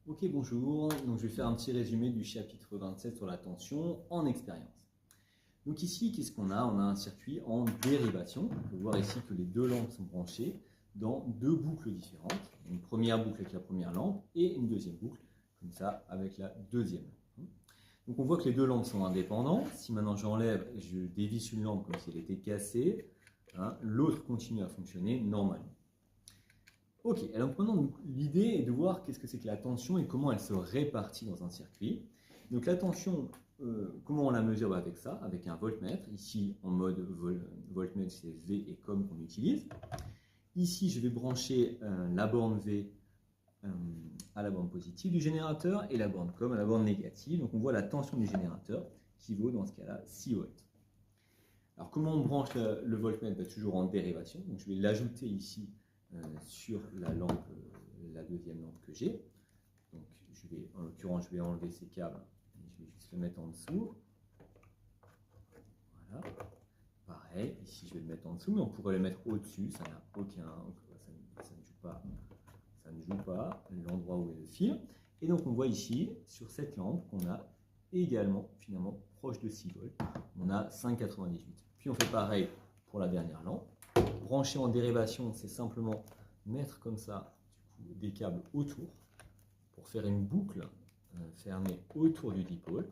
Ok, bonjour. Donc, je vais faire un petit résumé du chapitre 27 sur la tension en expérience. Donc ici, qu'est-ce qu'on a? On a un circuit en dérivation. On peut voir ici que les deux lampes sont branchées dans deux boucles différentes. Une première boucle avec la première lampe et une deuxième boucle, comme ça, avec la deuxième lampe. Donc on voit que les deux lampes sont indépendantes. Si maintenant j'enlève, je dévisse une lampe comme si elle était cassée, l'autre continue à fonctionner normalement. Ok, alors prenons l'idée est de voir qu'est-ce que c'est que la tension et comment elle se répartit dans un circuit. Donc la tension, comment on la mesure avec ça? Avec un voltmètre. Ici, en mode voltmètre, c'est V et COM qu'on utilise. Ici, je vais brancher la borne V à la borne positive du générateur et la borne COM à la borne négative. Donc on voit la tension du générateur qui vaut dans ce cas-là 6 volts. Alors comment on branche le voltmètre? Toujours en dérivation. Donc je vais l'ajouter ici sur la lampe, la deuxième lampe que j'ai. Donc en l'occurrence, je vais enlever ces câbles et je vais juste le mettre en dessous. Voilà. Pareil, ici je vais le mettre en dessous, mais on pourrait le mettre au-dessus, ça n'a aucun, ça ne joue pas l'endroit où est le fil. Et donc on voit ici, sur cette lampe, qu'on a également, finalement, proche de 6 volts, on a 5,98. Puis on fait pareil pour la dernière lampe. Brancher en dérivation, c'est simplement mettre comme ça du coup, des câbles autour pour faire une boucle fermée autour du dipôle.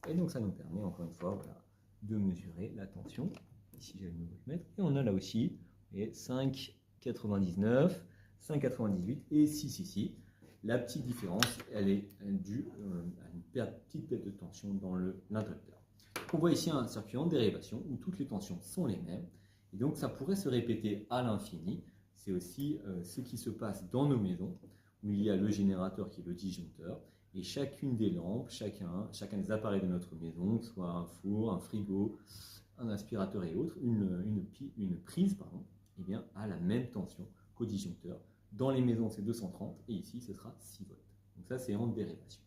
Et donc ça nous permet encore une fois voilà, de mesurer la tension. Ici j'ai le voltmètre et on a là aussi 5,99, 5,98 et 6 ici. La petite différence, elle est due à une petite perte de tension dans l'inducteur. On voit ici un circuit en dérivation où toutes les tensions sont les mêmes. Et donc ça pourrait se répéter à l'infini. C'est aussi ce qui se passe dans nos maisons, où il y a le générateur qui est le disjoncteur, et chacune des lampes, chacun des appareils de notre maison, que ce soit un four, un frigo, un aspirateur et autres, une prise, eh bien, a la même tension qu'au disjoncteur. Dans les maisons, c'est 230, et ici, ce sera 6 volts. Donc ça, c'est en dérivation.